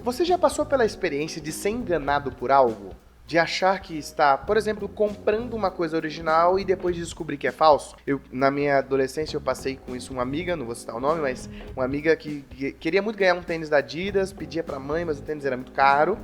Você já passou pela experiência de ser enganado por algo? De achar que está, por exemplo, comprando uma coisa original e depois de descobrir que é falso? Na minha adolescência, eu passei com isso. Uma amiga, não vou citar o nome, mas uma amiga que queria muito ganhar um tênis da Adidas, pedia pra mãe, mas o tênis era muito caro.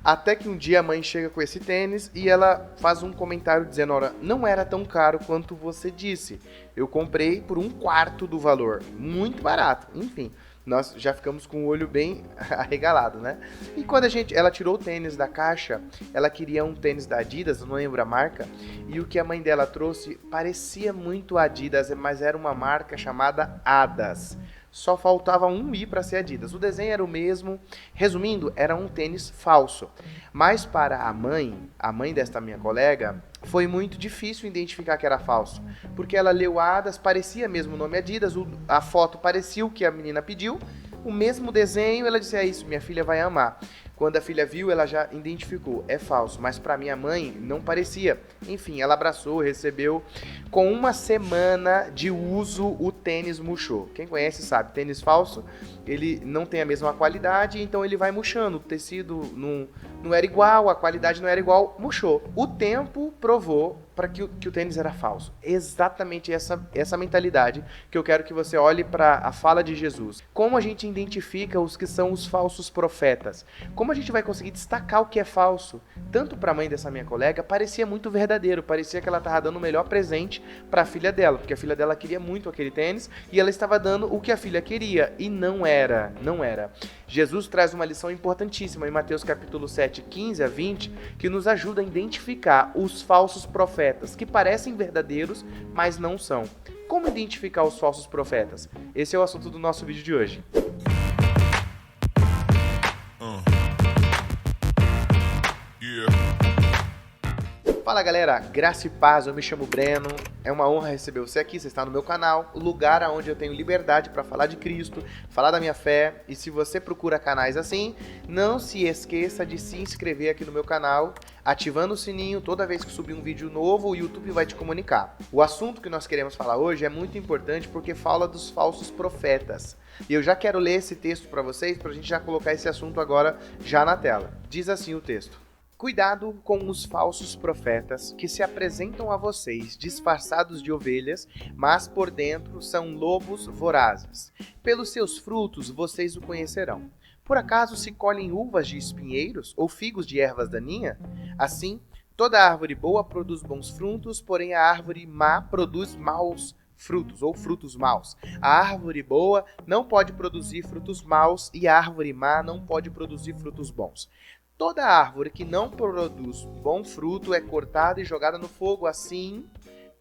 Até que um dia a mãe chega com esse tênis e ela faz um comentário dizendo: olha, não era tão caro quanto você disse. Eu comprei por 1/4 do valor. Muito barato. Enfim, nós já ficamos com o olho bem arregalado, né? E quando ela tirou o tênis da caixa, ela queria um tênis da Adidas, não lembro a marca, e o que a mãe dela trouxe parecia muito Adidas, mas era uma marca chamada Adas. Só faltava um I para ser Adidas. O desenho era o mesmo. Resumindo, era um tênis falso. Mas para a mãe desta minha colega, foi muito difícil identificar que era falso. Porque ela leu Adas, parecia mesmo o nome Adidas, a foto parecia o que a menina pediu, o mesmo desenho, ela disse: é isso, minha filha vai amar. Quando a filha viu, ela já identificou, é falso, mas para minha mãe não parecia. Enfim, ela abraçou, recebeu. Com 1 semana de uso, o tênis murchou. Quem conhece sabe, tênis falso, ele não tem a mesma qualidade, então ele vai murchando. O tecido não era igual, a qualidade não era igual, murchou. O tempo provou para que o tênis era falso. Exatamente essa mentalidade que eu quero que você olhe para a fala de Jesus. Como a gente identifica os que são os falsos profetas? Como a gente vai conseguir destacar o que é falso? Tanto para a mãe dessa minha colega, parecia muito verdadeiro, parecia que ela estava dando o melhor presente para a filha dela, porque a filha dela queria muito aquele tênis e ela estava dando o que a filha queria, e não era. Jesus traz uma lição importantíssima em Mateus capítulo 7, 15 a 20, que nos ajuda a identificar os falsos profetas, que parecem verdadeiros, mas não são. Como identificar os falsos profetas? Esse é o assunto do nosso vídeo de hoje. Fala galera, graça e paz, eu me chamo Breno, é uma honra receber você aqui, você está no meu canal, o lugar onde eu tenho liberdade para falar de Cristo, falar da minha fé, e se você procura canais assim, não se esqueça de se inscrever aqui no meu canal, ativando o sininho. Toda vez que subir um vídeo novo, o YouTube vai te comunicar. O assunto que nós queremos falar hoje é muito importante porque fala dos falsos profetas. E eu já quero ler esse texto para vocês, para a gente já colocar esse assunto agora já na tela. Diz assim o texto: cuidado com os falsos profetas que se apresentam a vocês disfarçados de ovelhas, mas por dentro são lobos vorazes. Pelos seus frutos vocês o conhecerão. Por acaso se colhem uvas de espinheiros ou figos de ervas daninhas? Assim, toda árvore boa produz bons frutos, porém a árvore má produz maus frutos ou frutos maus. A árvore boa não pode produzir frutos maus e a árvore má não pode produzir frutos bons. Toda árvore que não produz bom fruto é cortada e jogada no fogo. Assim,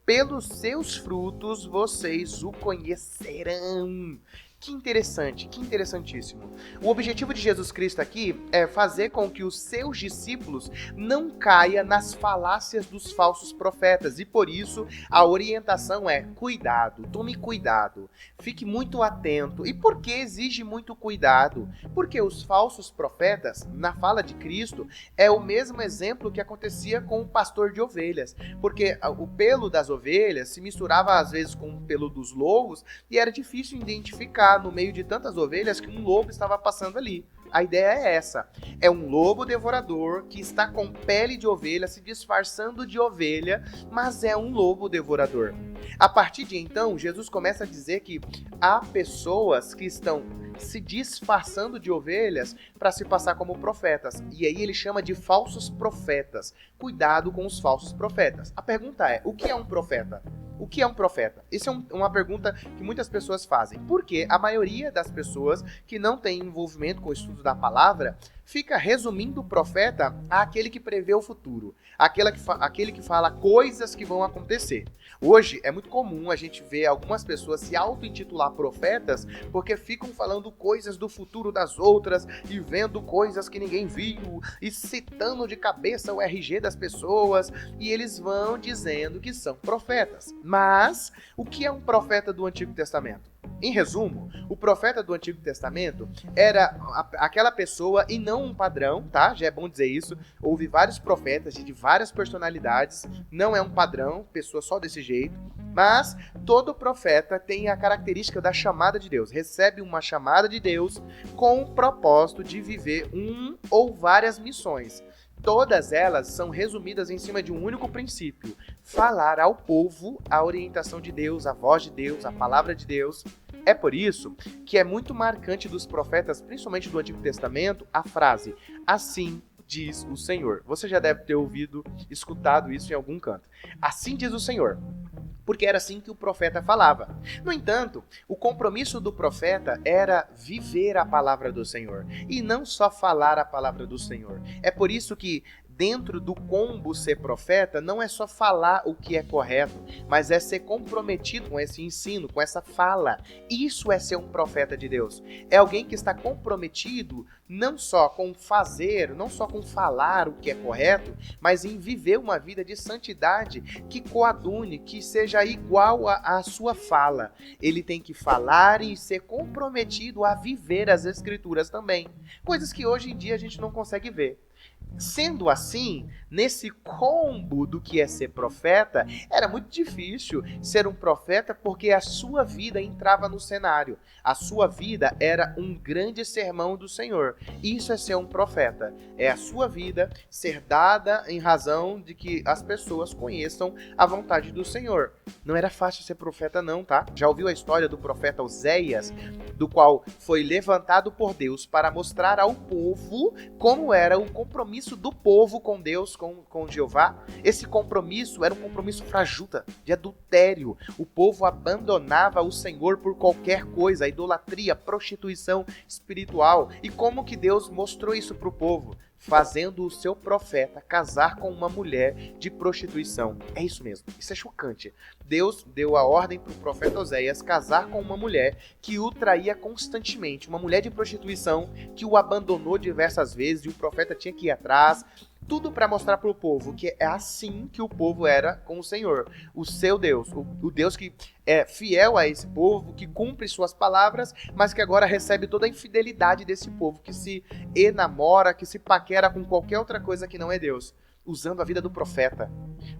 pelos seus frutos vocês o conhecerão. Que interessante, que interessantíssimo. O objetivo de Jesus Cristo aqui é fazer com que os seus discípulos não caiam nas falácias dos falsos profetas. E por isso a orientação é: cuidado, tome cuidado, fique muito atento. E por que exige muito cuidado? Porque os falsos profetas, na fala de Cristo, é o mesmo exemplo que acontecia com o pastor de ovelhas. Porque o pelo das ovelhas se misturava às vezes com o pelo dos lobos e era difícil identificar no meio de tantas ovelhas que um lobo estava passando ali. A ideia é essa: é um lobo devorador que está com pele de ovelha, se disfarçando de ovelha, mas é um lobo devorador. A partir de então, Jesus começa a dizer que há pessoas que estão se disfarçando de ovelhas para se passar como profetas. E aí ele chama de falsos profetas. Cuidado com os falsos profetas. A pergunta é: o que é um profeta? O que é um profeta? Essa é uma pergunta que muitas pessoas fazem. Porque a maioria das pessoas que não tem envolvimento com o estudo da palavra fica resumindo o profeta àquele que prevê o futuro, aquele que fala coisas que vão acontecer. Hoje é muito comum a gente ver algumas pessoas se auto-intitular profetas porque ficam falando coisas do futuro das outras e vendo coisas que ninguém viu e citando de cabeça o RG das pessoas, e eles vão dizendo que são profetas. Mas o que é um profeta do Antigo Testamento? Em resumo, o profeta do Antigo Testamento era aquela pessoa e não um padrão, tá? Já é bom dizer isso. Houve vários profetas de várias personalidades, não é um padrão, pessoa só desse jeito. Mas todo profeta tem a característica da chamada de Deus, recebe uma chamada de Deus com o propósito de viver um ou várias missões. Todas elas são resumidas em cima de um único princípio: falar ao povo a orientação de Deus, a voz de Deus, a palavra de Deus. É por isso que é muito marcante dos profetas, principalmente do Antigo Testamento, a frase, assim diz o Senhor. Você já deve ter ouvido, escutado isso em algum canto. Assim diz o Senhor. Porque era assim que o profeta falava. No entanto, o compromisso do profeta era viver a palavra do Senhor e não só falar a palavra do Senhor. É por isso que dentro do combo ser profeta não é só falar o que é correto, mas é ser comprometido com esse ensino, com essa fala. Isso é ser um profeta de Deus. É alguém que está comprometido não só com fazer, não só com falar o que é correto, mas em viver uma vida de santidade que coadune, que seja igual à sua fala. Ele tem que falar e ser comprometido a viver as Escrituras também. Coisas que hoje em dia a gente não consegue ver. Sendo assim, nesse combo do que é ser profeta, era muito difícil ser um profeta porque a sua vida entrava no cenário. A sua vida era um grande sermão do Senhor. Isso é ser um profeta. É a sua vida ser dada em razão de que as pessoas conheçam a vontade do Senhor. Não era fácil ser profeta não, tá? Já ouviu a história do profeta Oséias, do qual foi levantado por Deus para mostrar ao povo como era o compromisso do povo com Deus, com Jeová? Esse compromisso era um compromisso fajuta, de adultério. O povo abandonava o Senhor por qualquer coisa, idolatria, prostituição espiritual. E como que Deus mostrou isso para o povo? Fazendo o seu profeta casar com uma mulher de prostituição. É isso mesmo, isso é chocante. Deus deu a ordem para o profeta Oséias casar com uma mulher que o traía constantemente, uma mulher de prostituição que o abandonou diversas vezes e o profeta tinha que ir atrás. Tudo para mostrar para o povo que é assim que o povo era com o Senhor, o seu Deus, o Deus que é fiel a esse povo, que cumpre suas palavras, mas que agora recebe toda a infidelidade desse povo, que se enamora, que se paquera com qualquer outra coisa que não é Deus, usando a vida do profeta.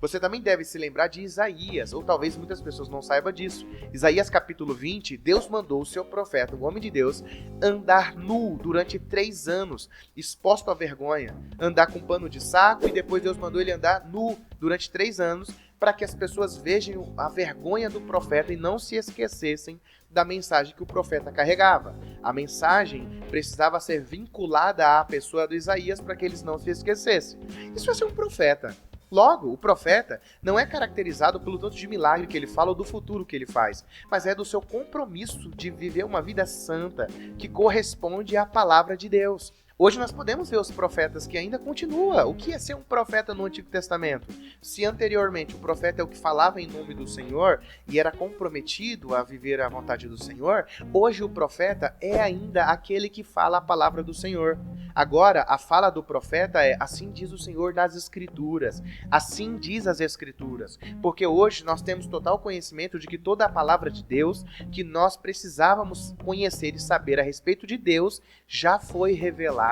Você também deve se lembrar de Isaías, ou talvez muitas pessoas não saibam disso. Isaías capítulo 20, Deus mandou o seu profeta, o homem de Deus, andar nu durante 3 anos, exposto à vergonha, andar com pano de saco, e depois Deus mandou ele andar nu durante 3 anos, para que as pessoas vejam a vergonha do profeta e não se esquecessem da mensagem que o profeta carregava. A mensagem precisava ser vinculada à pessoa do Isaías para que eles não se esquecessem. Isso é ser um profeta. Logo, o profeta não é caracterizado pelo tanto de milagre que ele fala ou do futuro que ele faz, mas é do seu compromisso de viver uma vida santa que corresponde à palavra de Deus. Hoje nós podemos ver os profetas que ainda continuam. O que é ser um profeta no Antigo Testamento? Se anteriormente o profeta é o que falava em nome do Senhor e era comprometido a viver a vontade do Senhor, hoje o profeta é ainda aquele que fala a palavra do Senhor. Agora, a fala do profeta é: assim diz o Senhor nas Escrituras, assim diz as Escrituras, porque hoje nós temos total conhecimento de que toda a palavra de Deus que nós precisávamos conhecer e saber a respeito de Deus já foi revelada.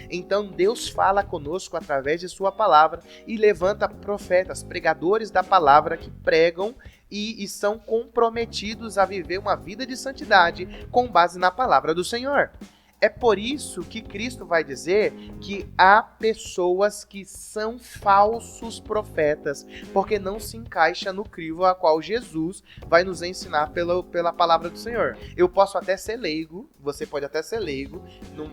Então Deus fala conosco através de sua palavra e levanta profetas, pregadores da palavra que pregam e são comprometidos a viver uma vida de santidade com base na palavra do Senhor. É por isso que Cristo vai dizer que há pessoas que são falsos profetas, porque não se encaixa no crivo a qual Jesus vai nos ensinar pela palavra do Senhor. Eu posso até ser leigo, você pode até ser leigo,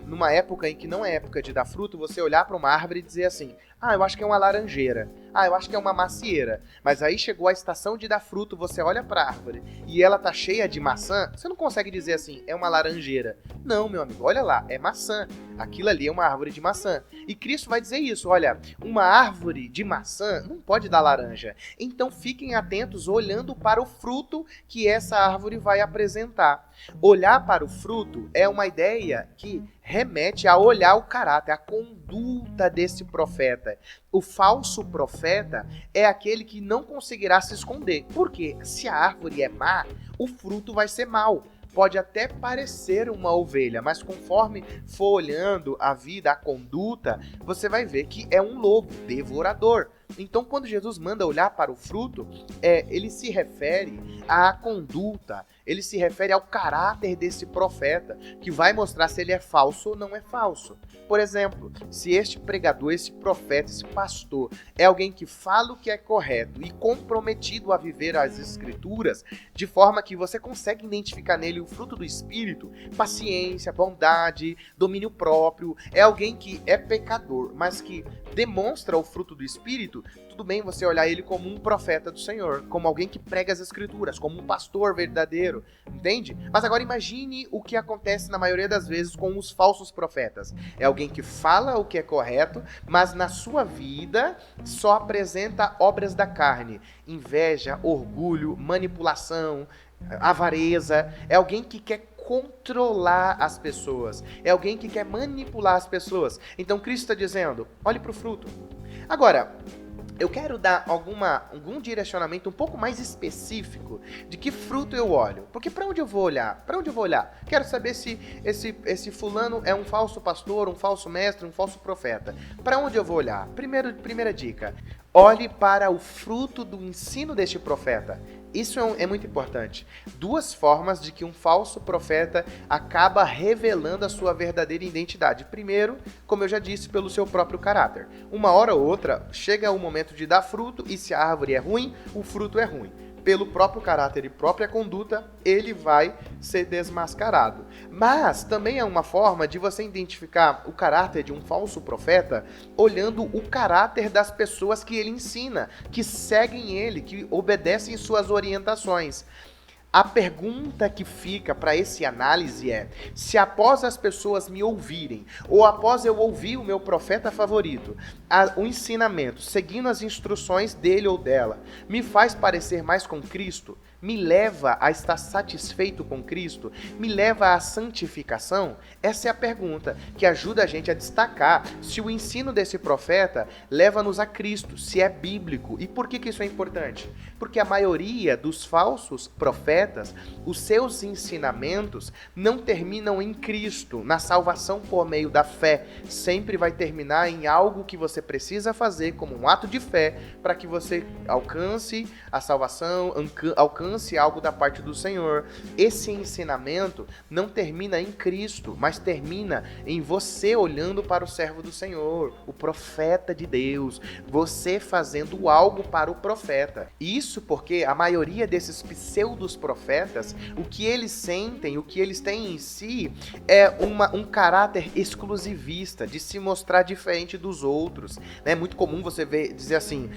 numa época em que não é época de dar fruto, você olhar para uma árvore e dizer assim: ah, eu acho que é uma laranjeira. Ah, eu acho que é uma macieira. Mas aí chegou a estação de dar fruto, você olha para a árvore e ela tá cheia de maçã, você não consegue dizer assim, é uma laranjeira. Não, meu amigo, olha lá, é maçã. Aquilo ali é uma árvore de maçã. E Cristo vai dizer isso, olha, uma árvore de maçã não pode dar laranja. Então fiquem atentos olhando para o fruto que essa árvore vai apresentar. Olhar para o fruto é uma ideia que remete a olhar o caráter, a conduta desse profeta. O falso profeta é aquele que não conseguirá se esconder. Porque se a árvore é má, o fruto vai ser mau. Pode até parecer uma ovelha, mas conforme for olhando a vida, a conduta, você vai ver que é um lobo devorador. Então, quando Jesus manda olhar para o fruto, ele se refere à conduta, ele se refere ao caráter desse profeta, que vai mostrar se ele é falso ou não é falso. Por exemplo, se este pregador, esse profeta, esse pastor, é alguém que fala o que é correto e comprometido a viver as Escrituras, de forma que você consegue identificar nele o fruto do Espírito, paciência, bondade, domínio próprio, é alguém que é pecador, mas que demonstra o fruto do Espírito, tudo bem você olhar ele como um profeta do Senhor, como alguém que prega as Escrituras, como um pastor verdadeiro, entende? Mas agora imagine o que acontece na maioria das vezes com os falsos profetas. É alguém que fala o que é correto, mas na sua vida só apresenta obras da carne, inveja, orgulho, manipulação, avareza. É alguém que quer controlar as pessoas, é alguém que quer manipular as pessoas. Então Cristo está dizendo, olhe para o fruto. Agora, eu quero dar algum direcionamento um pouco mais específico de que fruto eu olho. Porque para onde eu vou olhar? Para onde eu vou olhar? Quero saber se esse fulano é um falso pastor, um falso mestre, um falso profeta. Para onde eu vou olhar? Primeira dica. Olhe para o fruto do ensino deste profeta. Isso é muito importante. Duas formas de que um falso profeta acaba revelando a sua verdadeira identidade. Primeiro, como eu já disse, pelo seu próprio caráter. Uma hora ou outra, chega o momento de dar fruto e se a árvore é ruim, o fruto é ruim. Pelo próprio caráter e própria conduta, ele vai ser desmascarado. Mas também é uma forma de você identificar o caráter de um falso profeta olhando o caráter das pessoas que ele ensina, que seguem ele, que obedecem suas orientações. A pergunta que fica para esse análise é: se após as pessoas me ouvirem, ou após eu ouvir o meu profeta favorito, o ensinamento, seguindo as instruções dele ou dela, me faz parecer mais com Cristo? Me leva a estar satisfeito com Cristo? Me leva à santificação? Essa é a pergunta que ajuda a gente a destacar se o ensino desse profeta leva-nos a Cristo, se é bíblico. E por que isso é importante? Porque a maioria dos falsos profetas, os seus ensinamentos não terminam em Cristo, na salvação por meio da fé. Sempre vai terminar em algo que você precisa fazer como um ato de fé para que você alcance a salvação, alcance algo da parte do Senhor. Esse ensinamento não termina em Cristo, mas termina em você olhando para o servo do Senhor, o profeta de Deus, você fazendo algo para o profeta. Isso porque a maioria desses pseudos profetas, o que eles sentem, o que eles têm em si é um caráter exclusivista, de se mostrar diferente dos outros. É muito comum você dizer assim,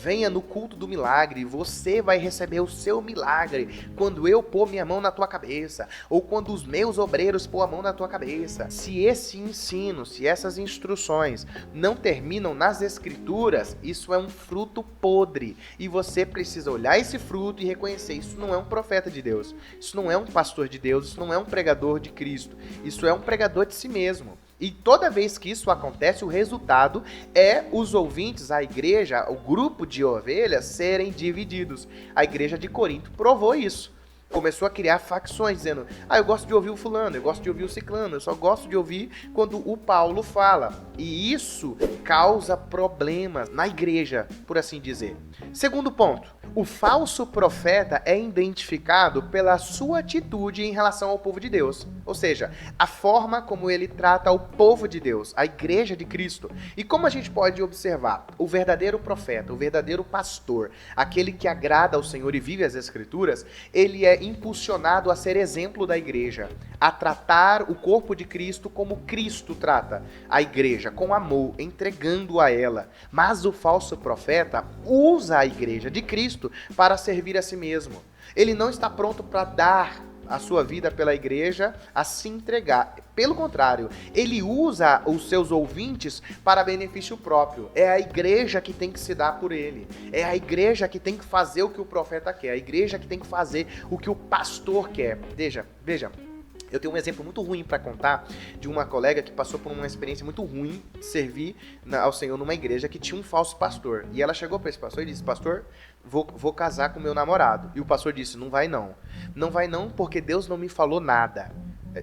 venha no culto do milagre, você vai receber o seu milagre quando eu pôr minha mão na tua cabeça, ou quando os meus obreiros pôr a mão na tua cabeça. Se esse ensino, se essas instruções não terminam nas Escrituras, isso é um fruto podre, e você precisa olhar esse fruto e reconhecer, isso não é um profeta de Deus, isso não é um pastor de Deus, isso não é um pregador de Cristo, isso é um pregador de si mesmo. E toda vez que isso acontece, o resultado é os ouvintes, a igreja, o grupo de ovelhas serem divididos. A igreja de Corinto provou isso. Começou a criar facções, dizendo, eu gosto de ouvir o fulano, eu gosto de ouvir o ciclano, eu só gosto de ouvir quando o Paulo fala. E isso causa problemas na igreja, por assim dizer. Segundo ponto, o falso profeta é identificado pela sua atitude em relação ao povo de Deus. Ou seja, a forma como ele trata o povo de Deus, a igreja de Cristo. E como a gente pode observar, o verdadeiro profeta, o verdadeiro pastor, aquele que agrada ao Senhor e vive as Escrituras, ele é impulsionado a ser exemplo da igreja, a tratar o corpo de Cristo como Cristo trata a igreja, com amor, entregando a ela. Mas o falso profeta usa a igreja de Cristo para servir a si mesmo. Ele não está pronto para dar a sua vida pela igreja, a se entregar. Pelo contrário, ele usa os seus ouvintes para benefício próprio. É a igreja que tem que se dar por ele. É a igreja que tem que fazer o que o profeta quer. A igreja que tem que fazer o que o pastor quer. Veja. Eu tenho um exemplo muito ruim para contar de uma colega que passou por uma experiência muito ruim de servir ao Senhor numa igreja que tinha um falso pastor. E ela chegou para esse pastor e disse, pastor, vou casar com meu namorado. E o pastor disse, não vai não. Não vai não porque Deus não me falou nada.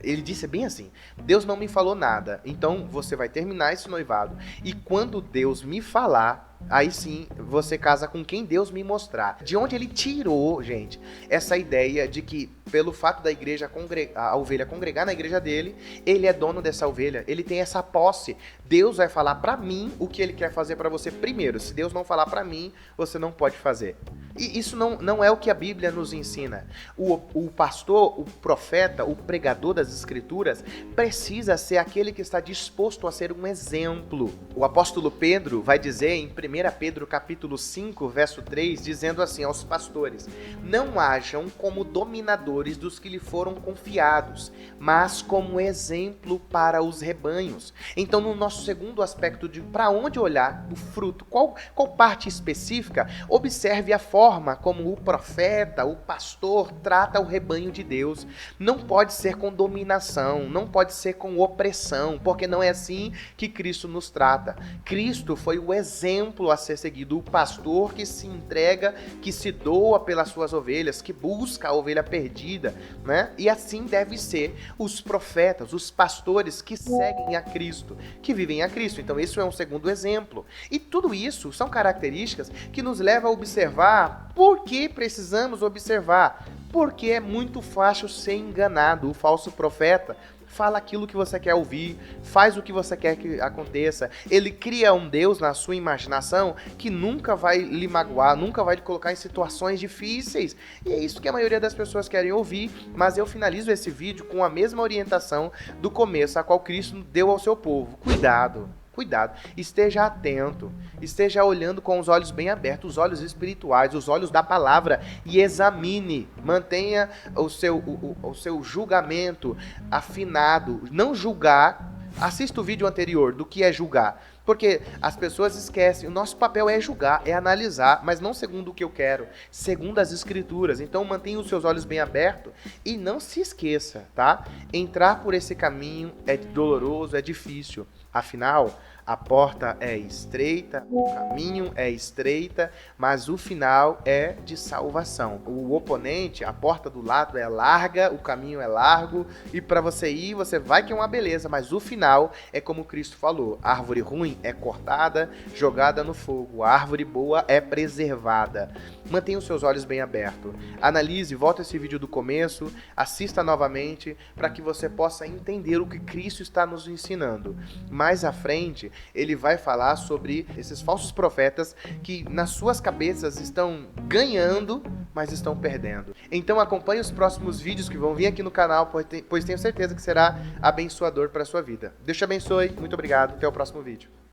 Ele disse bem assim, Deus não me falou nada, então você vai terminar esse noivado. E quando Deus me falar, Aí sim, você casa com quem Deus me mostrar. De onde ele tirou, gente, essa ideia de que, pelo fato da igreja a ovelha congregar na igreja dele, ele é dono dessa ovelha, ele tem essa posse. Deus vai falar pra mim o que ele quer fazer pra você primeiro. Se Deus não falar pra mim, você não pode fazer. E isso não é o que a Bíblia nos ensina. O pastor, o profeta, o pregador das Escrituras precisa ser aquele que está disposto a ser um exemplo. O apóstolo Pedro vai dizer em 1 Pedro capítulo 5, verso 3, dizendo assim aos pastores: não hajam como dominadores dos que lhe foram confiados, mas como exemplo para os rebanhos. Então, no nosso segundo aspecto de para onde olhar o fruto, qual parte específica, observe a forma como o profeta, o pastor trata o rebanho de Deus. Não pode ser com dominação, não pode ser com opressão, porque não é assim que Cristo nos trata. Cristo foi o exemplo a ser seguido, o pastor que se entrega, que se doa pelas suas ovelhas, que busca a ovelha perdida, né? E assim deve ser os profetas, os pastores que seguem a Cristo, que vivem a Cristo. Então, isso é um segundo exemplo. E tudo isso são características que nos levam a observar. Por que precisamos observar? Porque é muito fácil ser enganado. O falso profeta fala aquilo que você quer ouvir, faz o que você quer que aconteça. Ele cria um Deus na sua imaginação que nunca vai lhe magoar, nunca vai lhe colocar em situações difíceis. E é isso que a maioria das pessoas querem ouvir, mas eu finalizo esse vídeo com a mesma orientação do começo, a qual Cristo deu ao seu povo. Cuidado. Cuidado, esteja atento, esteja olhando com os olhos bem abertos, os olhos espirituais, os olhos da palavra, e examine, mantenha o seu julgamento afinado. Não julgar, assista o vídeo anterior do que é julgar, porque as pessoas esquecem, o nosso papel é julgar, é analisar, mas não segundo o que eu quero, segundo as Escrituras. Então mantenha os seus olhos bem abertos e não se esqueça, tá? Entrar por esse caminho é doloroso, é difícil. Afinal, a porta é estreita, o caminho é estreita, mas o final é de salvação. O oponente, a porta do lado é larga, o caminho é largo, e para você ir, você vai que é uma beleza, mas o final é como Cristo falou: a árvore ruim é cortada, jogada no fogo, a árvore boa é preservada. Mantenha os seus olhos bem abertos. Analise, volta esse vídeo do começo, assista novamente, para que você possa entender o que Cristo está nos ensinando. Mais à frente, ele vai falar sobre esses falsos profetas que nas suas cabeças estão ganhando, mas estão perdendo. Então acompanhe os próximos vídeos que vão vir aqui no canal, pois tenho certeza que será abençoador para a sua vida. Deus te abençoe, muito obrigado, até o próximo vídeo.